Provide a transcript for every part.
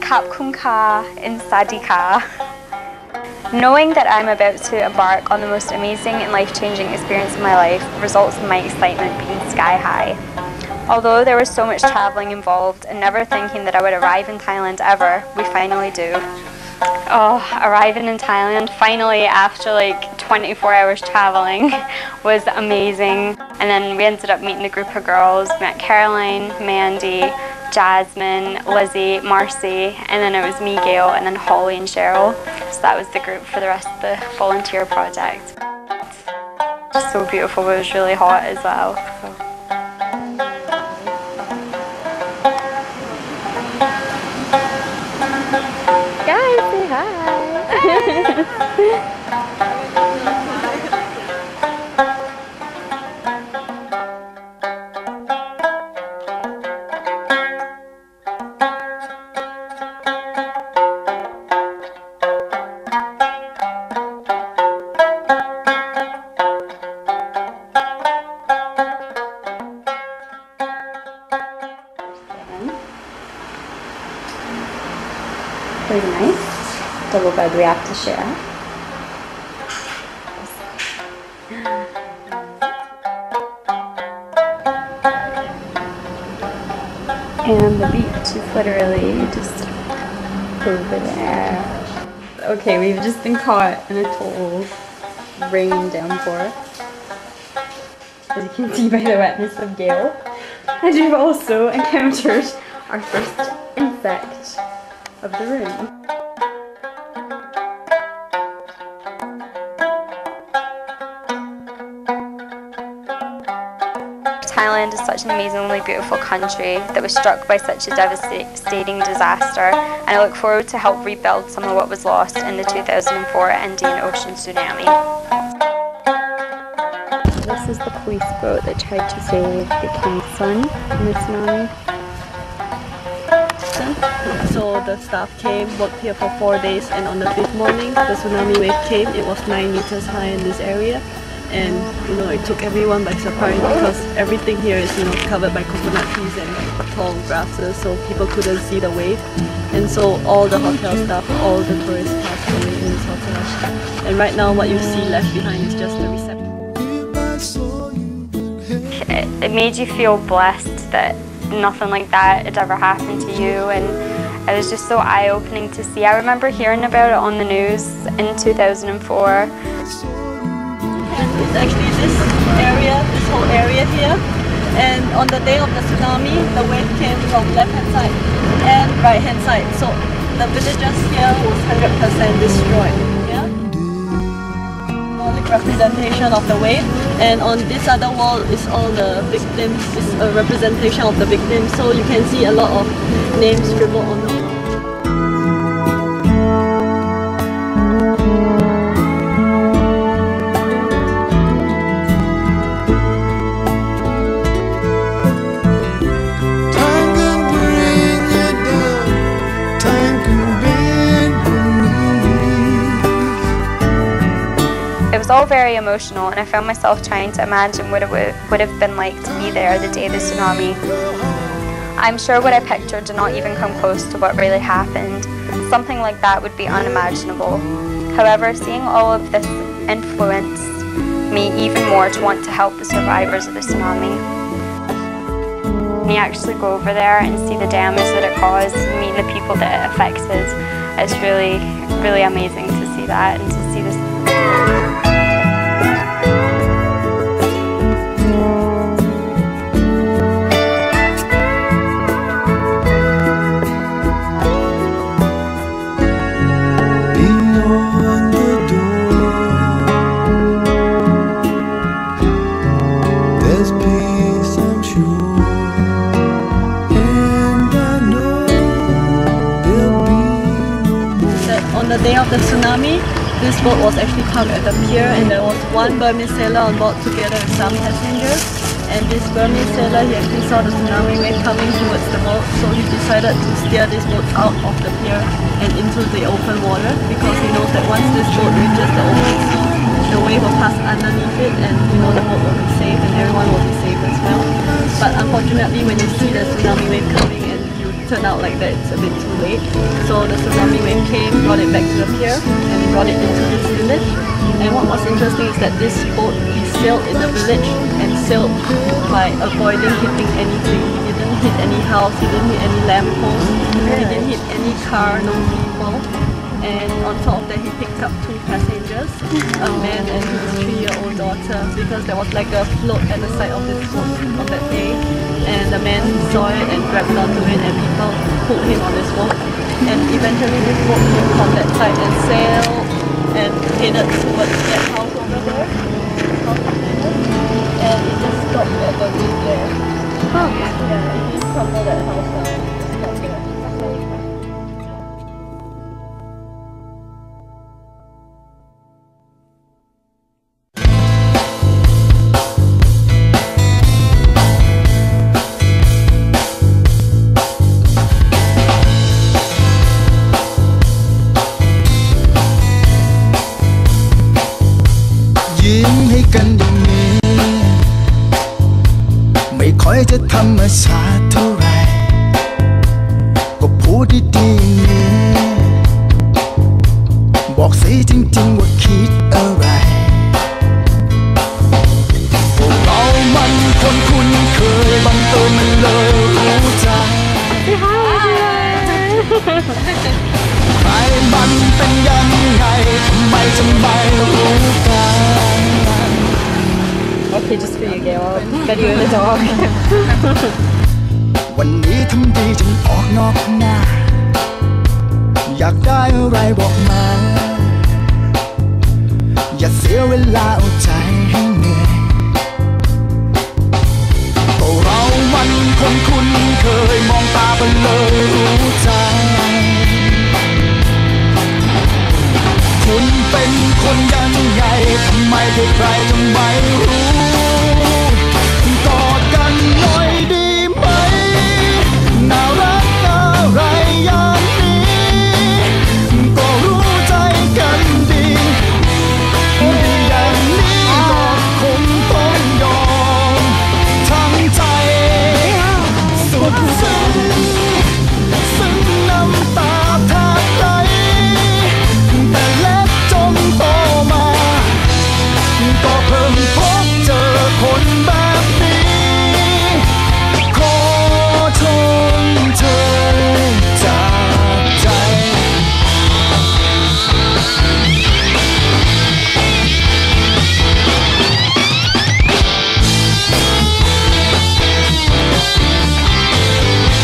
Kap Kun Ka in Sadika. Knowing that I'm about to embark on the most amazing and life-changing experience of my life results in my excitement being sky high. Although there was so much travelling involved and never thinking that I would arrive in Thailand ever, we finally do. Oh, arriving in Thailand finally after like 24 hours travelling was amazing. And then we ended up meeting a group of girls. We met Caroline, Mandy, Jasmine, Lizzie, Marcy, and then it was me, Gail, and then Holly and Cheryl. So that was the group for the rest of the volunteer project. Just so beautiful, but it was really hot as well. So. Guys, say hi! Pretty nice. Double bed we have to share. And the beach is literally just over there. Okay, we've just been caught in a total rain downpour. As you can see by the wetness of Gale. And we've also encountered our first insect of the room. Thailand is such an amazingly beautiful country that was struck by such a devastating disaster, and I look forward to help rebuild some of what was lost in the 2004 Indian Ocean tsunami. This is the police boat that tried to save the king's son in the tsunami. So the staff came, worked here for 4 days, and on the 5th morning the tsunami wave came. It was 9 meters high in this area, and it took everyone by surprise because everything here is covered by coconut trees and tall grasses, so people couldn't see the wave. And so all the hotel staff, all the tourists passed away in this hotel. And right now what you see left behind is just the reception. It made you feel blessed that nothing like that had ever happened to you, and it was just so eye-opening to see. I remember hearing about it on the news in 2004. It's actually this area, this whole area here, and on the day of the tsunami, the wave came from left-hand side and right-hand side, so the villages here was 100% destroyed. Representation of the wave, and on this other wall is all the victims. It's a representation of the victims, so you can see a lot of names scribbled on the wall. It was all very emotional, and I found myself trying to imagine what it would have been like to be there the day of the tsunami. I'm sure what I pictured did not even come close to what really happened. Something like that would be unimaginable. However, seeing all of this influenced me even more to want to help the survivors of the tsunami. When you actually go over there and see the damage that it caused, meet the people that it affected, it's really, really amazing to see that and to see this. On the day of the tsunami, this boat was actually parked at the pier, and there was one Burmese sailor on board together with some passengers. And this Burmese sailor, he actually saw the tsunami wave coming towards the boat, so he decided to steer this boat out of the pier and into the open water, because he knows that once this boat reaches the open sea, the wave will pass underneath it, and the boat will be safe and everyone will be safe as well. But unfortunately, when you see the tsunami wave coming and you turned out like that it's a bit too late. So the tsunami wave came, brought it back to the pier and brought it into this village. And what was interesting is that this boat, he sailed in the village and sailed by avoiding hitting anything. He didn't hit any house, he didn't hit any lamppost, he didn't hit any car, no people. And on top of that, he picked up 2 passengers, a man and his 3-year-old daughter, because there was like a float at the side of this boat on that day. And the man saw it and grabbed onto it, and people pulled him on this boat. And eventually this boat moved from that side and sailed and headed towards that house over there. And it just stopped at the reef there. Oh. Yeah, he crumbled that house down and it just stopped there. จะธรรมชาติเท่าไรก็พูดดีๆนี่บอกสิจริงๆว่าคิดอะไรพวกเรามันคนคุ้นเคยบังเอิญมันเลยรู้ใจใครมันเป็นยังไงทำไมจะไม่รู้กัน Okay, just for you, Gail. I'll get you in the dog. วันนี้ทำดีจนออกนอกหน้าอยากได้อะไรบอกมาอย่าเสียเวลาเอาใจให้เหนื่อยพวกเรามันคนคุ้นเคยมองตาไปเลยรู้ใจคุณเป็นคนยังไงทำไมใครๆจะไม่รู้กอดกันหน่อยดีไหมน่ารักอะไรอย่างนี้ก็รู้ใจกันดีอย่างนี้ก็คงต้องยอมทั้งใจสุดซึ้งน้ำตาแทบไหลแต่เล็กจนโตมาก็เพิ่งพบเจอคนแบบนี้ขอชมเธอจากใจ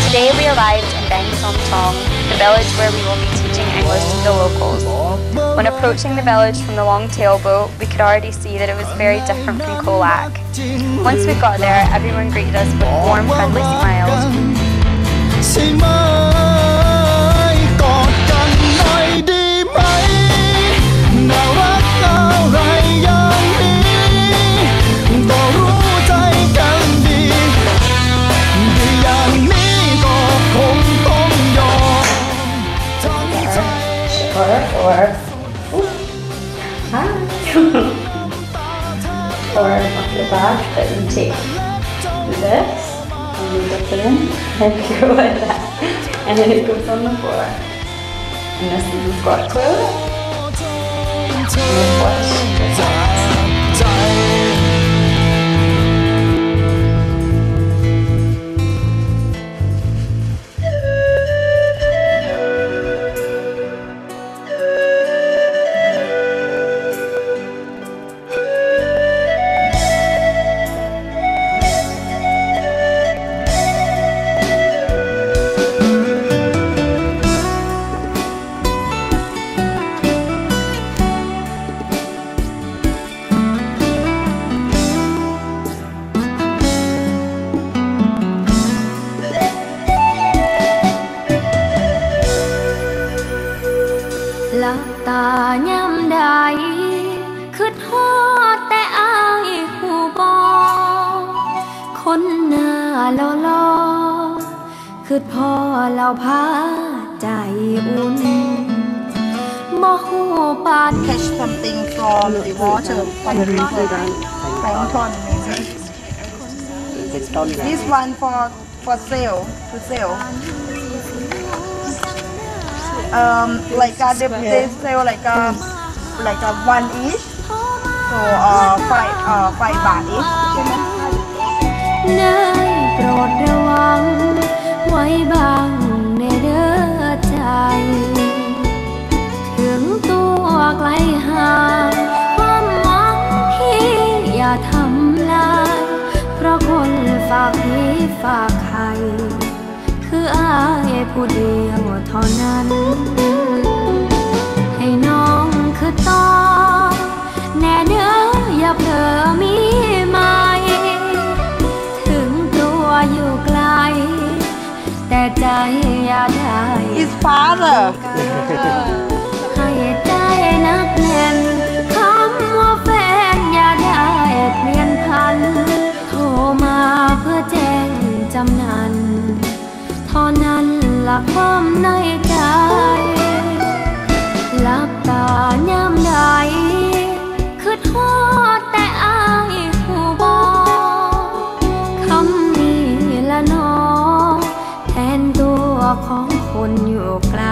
Today we arrived in Bang Som Tong, the village where we will be teaching English to the locals. When approaching the village from the long-tail boat, we could already see that it was very different from Koh Lak. Once we got there, everyone greeted us with warm, friendly smiles. ใช่ไหมกอดกันหน่อยดีไหมน่ารักอะไรอย่างนี้ก็รู้ใจกันดีอย่างนี้ก็คงต้องยอมทั้งใจ Or off your back, but you take this and you dip it in and go like that, and then it goes on the floor. And this is the squat toilet. And the flush goes out.หลับตายามใดคือทอดแต่อายหูบอคนหน้าล่อๆคือพ่อเราพาใจอุ่นบ่ฮู้ปาน Catch something from the water from the river. Plankton. This one for sale to sell. like they sell like a one each, so 5 baht each ใช่ไหมได้โปรดระวังไว้บ้างในเด้อใจถึงตัวไกลห่างความหวังที่อย่าทำลายเพราะคนฝากพี่ฝากใครคืออายผู้เดียวเท่านั้นให้น้องคือต้องแน่เด้ออย่าเผลอมีไหมถึงตัวอยู่ไกลแต่ใจอย่าได้ His father ให้ใจนักแน่นคำว่าแฟนอย่าได้เปลี่ยนพันโทรมาเพื่อแจ้งจำนันเท่านั้นหลักความในใจหลับตาย้ำใดคือทอดแต่อายหูบอกคำนี้ละน้องแทนตัวของคนอยู่ไกล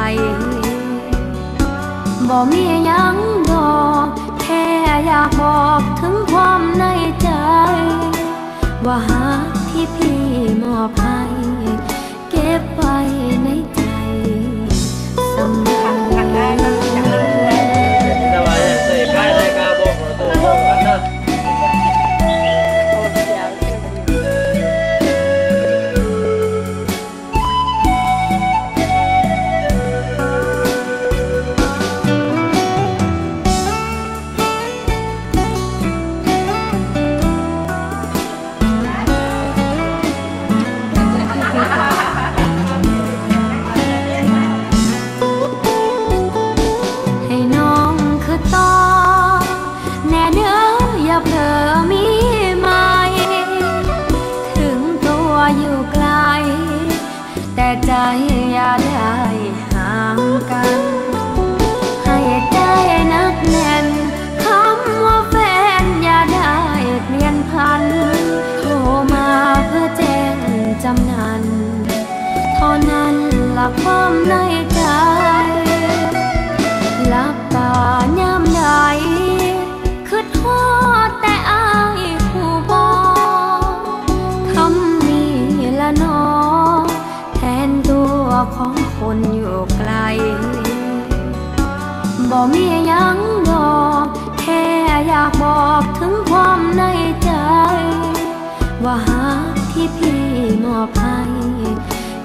บ่มียังดอกแค่อยากบอกถึงความในใจว่าหากที่พี่มอบให้เก็บไว้ในใจเสมอใจอย่าได้ห่างกันให้ใจนักแน่นคำว่าแฟนอย่าได้เปลี่ยนพันโทรมาเพื่อแจ้งจำนันเท่านั้นหลักความในใจหลับตาย้ำใดคือทอดแต่อายผู้บอกคำนี้ละน้องแทนตัวของคนอยู่ไกลบ่มียังดอกแค่อยากบอกถึงความในใจว่าหากที่พี่มอบให้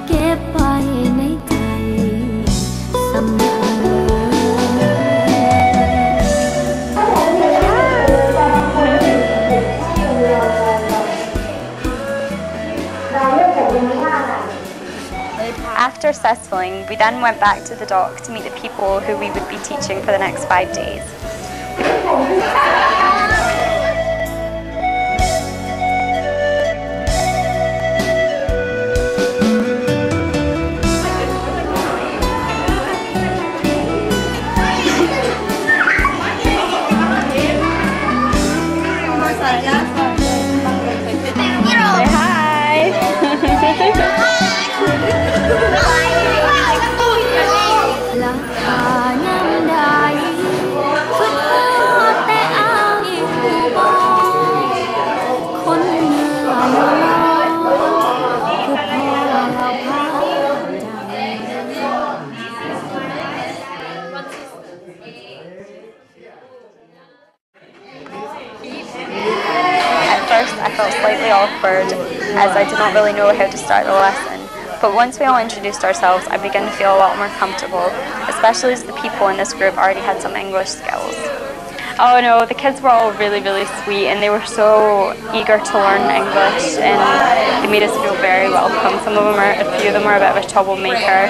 เก็บไว้ในใจเสมอAfter cesspling, we then went back to the dock to meet the people who we would be teaching for the next 5 days. I felt slightly awkward as I did not really know how to start the lesson, but once we all introduced ourselves I began to feel a lot more comfortable, especially as the people in this group already had some English skills. Oh no, the kids were all really sweet and they were so eager to learn English and they made us feel very welcome. A few of them are a bit of a troublemaker.